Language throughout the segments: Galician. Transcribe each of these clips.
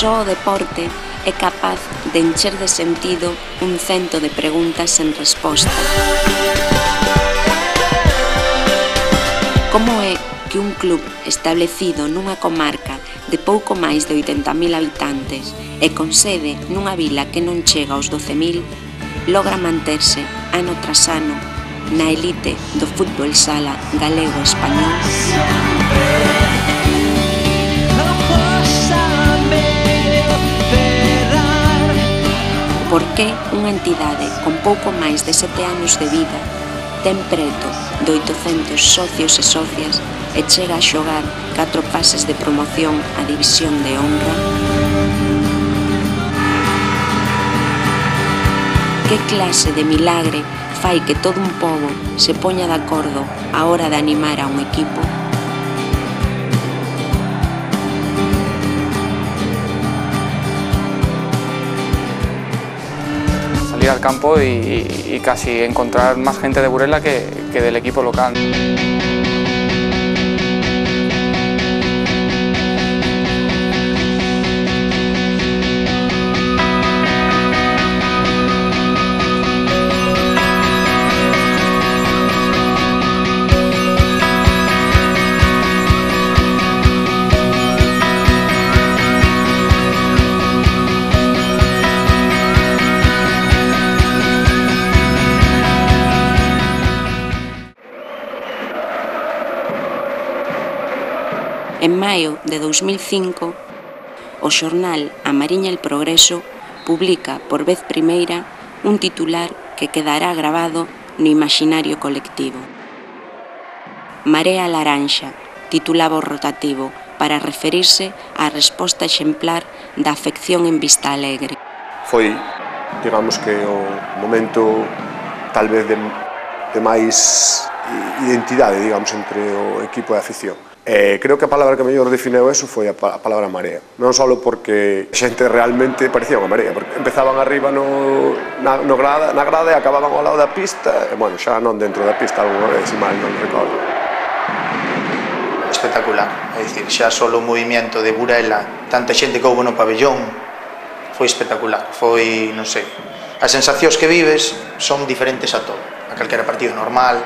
Só o deporte é capaz de encher de sentido un cento de preguntas sen resposta. Como é que un club establecido nunha comarca de pouco máis de 80.000 habitantes e con sede nunha vila que non chega aos 12.000 logra manterse ano tras ano na elite do fútbol sala galego e español? Por que unha entidade con pouco máis de 7 anos de vida ten preto de 800 socios e socias e chega a xogar 4 pases de promoción á División de Honra? Que clase de milagre fai que todo un pobo se poña de acordo á hora de animar a un equipo? Salir al campo y casi encontrar más gente de Burela que del equipo local. En maio de 2005, o xornal A Mariña El Progreso publica por vez primeira un titular que quedará grabado no imaginario colectivo. Marea Laranxa, titulaba o rotativo, para referirse á resposta exemplar da afección en Vista Alegre. Foi, digamos que, o momento tal vez de máis identidade, digamos, entre o equipo e a afición. Creo que a palabra que mellor defineu eso foi a palabra marea. Non só porque a xente realmente parecía unha marea, porque empezaban arriba na grada e acababan ao lado da pista, e, bueno, xa non dentro da pista, algunha vez, se mal non recordo. Espectacular, é dicir, xa só o movimento de Burela, tanta xente que houve no pabellón, foi espectacular, foi, non sei, as sensacións que vives son diferentes a todo, a calquera partido normal.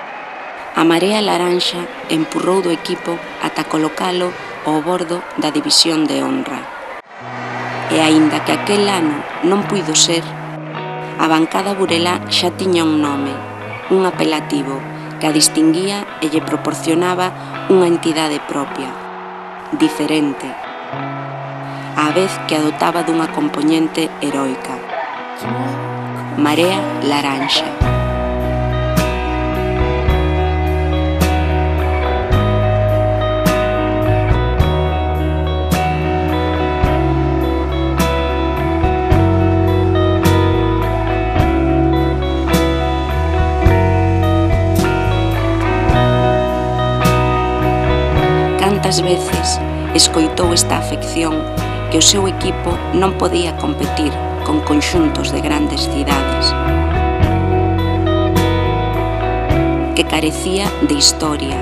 A Marea Laranxa empurrou do equipo ata colocalo ao bordo da División de Honra. E aínda que aquel ano non puido ser, a bancada burelá xa tiña un nome, un apelativo que a distinguía e lle proporcionaba unha entidade propia, diferente, á vez que adotaba dunha compoñente heroica. Marea Laranxa. Cantas veces escoitou esta afección que o seu equipo non podía competir con conxuntos de grandes cidades, que carecía de historia,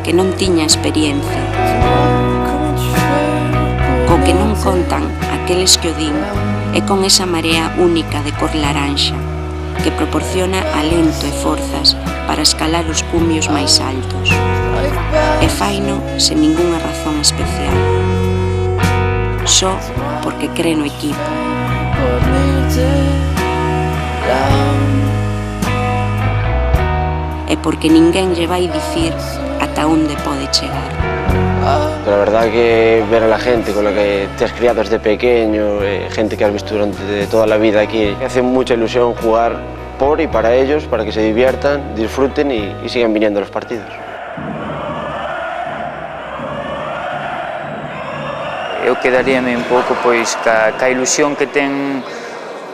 que non tiña experiencia, co que non contan aqueles que o din e con esa marea única de cor laranxa, que proporciona alento e forzas para escalar os cumios máis altos. E faino sen ningunha razón especial, só porque cree no equipo. E porque ninguén lle vai dicir ata onde pode chegar. Pero a verdad que ver a la gente con la que te has criado desde pequeño, gente que has visto durante toda la vida aquí, me hace mucha ilusión jugar por y para ellos, para que se diviertan, disfruten y sigan viniendo a los partidos. Eu quedaríame un pouco pois ca ilusión que ten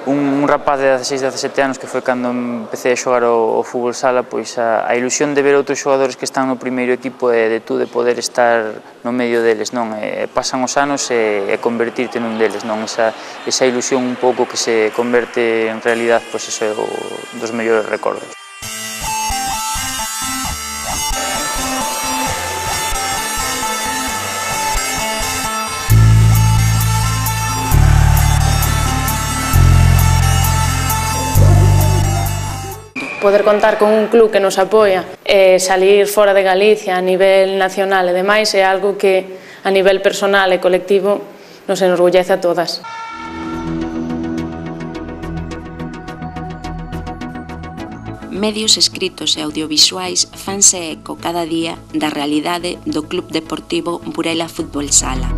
un rapaz de 16-17 anos que foi cando empecé a xogar o fútbol sala, pois a ilusión de ver outros xogadores que están no primeiro equipo e de tú de poder estar no medio deles, non? Pasan os anos e convertirte nun deles, non? Esa ilusión un pouco que se converte en realidad, pois eso é dos mellores recordos. poder contar con un club que nos apoia e salir fora de Galicia a nivel nacional e demais é algo que a nivel personal e colectivo nos enorgullece a todas. Medios escritos e audiovisuais fanse eco cada día da realidade do Club Deportivo Burela Fútbol Sala.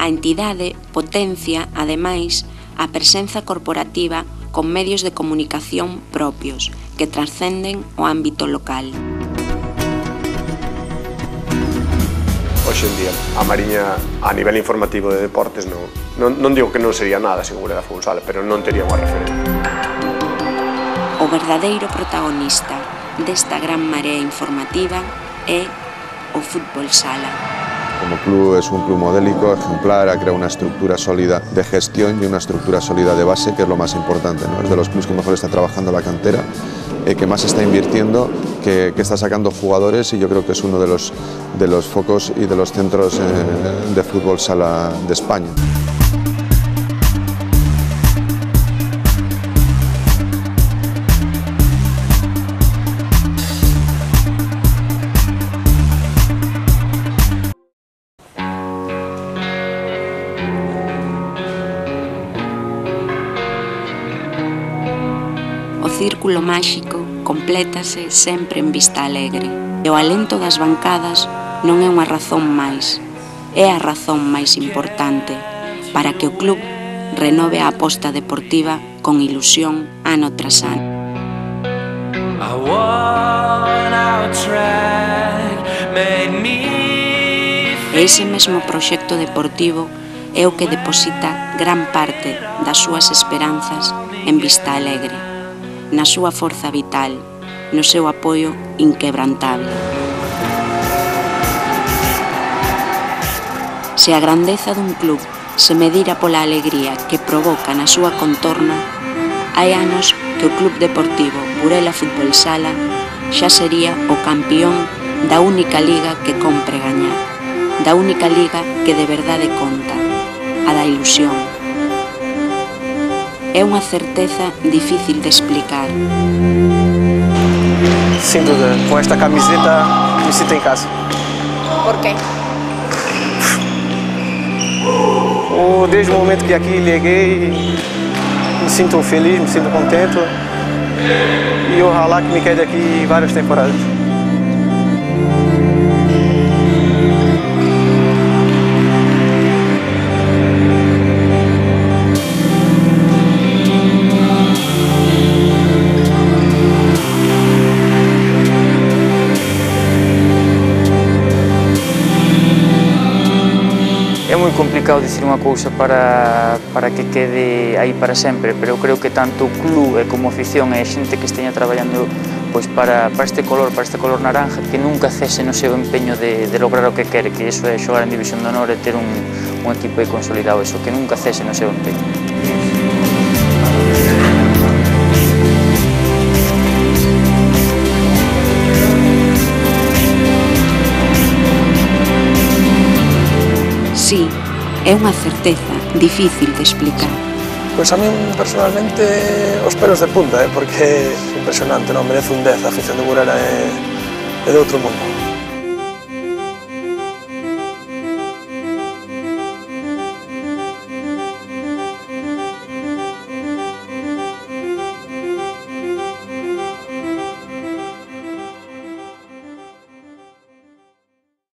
A entidade potencia, ademais, a presenza corporativa con medios de comunicación propios que trascenden o ámbito local. Hoxe en día, a Mariña, a nivel informativo de deportes, non digo que non sería nada sen o Burela Fútbol Sala, pero non tería unha referencia. O verdadeiro protagonista desta gran marea informativa é o Fútbol Sala. Como club es un club modélico, ejemplar, ha creado una estructura sólida de gestión y una estructura sólida de base, que es lo más importante, ¿no? Es de los clubes que mejor está trabajando la cantera, que más está invirtiendo, que está sacando jugadores, y yo creo que es uno de los focos y de los centros de fútbol sala de España. O círculo máxico complétase sempre en Vista Alegre e o alento das bancadas non é unha razón máis, é a razón máis importante para que o club renove a aposta deportiva con ilusión ano tras ano. E ese mesmo proxecto deportivo é o que deposita gran parte das súas esperanzas en Vista Alegre, na súa forza vital, no seu apoio inquebrantable. Se a grandeza dun club se medira pola alegría que provoca na súa contorna, hai anos que o Club Deportivo Burela Fútbol Sala xa sería o campión da única liga que compre gañar, da única liga que de verdade conta, a da ilusión. É unha certeza difícil de explicar. Sem dúvida, com esta camiseta me sinto em casa. Por quê? Desde o momento que aqui cheguei, me sinto feliz, me sinto contente e ojalá que me quede aqui várias temporadas. É moi complicado dicir unha cousa para que quede aí para sempre, pero eu creo que tanto o club como a afición e a xente que esteña traballando pois para este color naranja, que nunca cese no seu empeño de lograr o que quere, que iso é xogar en División de Honor e ter un equipo aí consolidado, eso, que nunca cese no seu empeño. Sí, é unha certeza difícil de explicar. Pois a min personalmente os pelos de punta, porque é impresionante, non merece un 10, a afición de Burela é de outro mundo.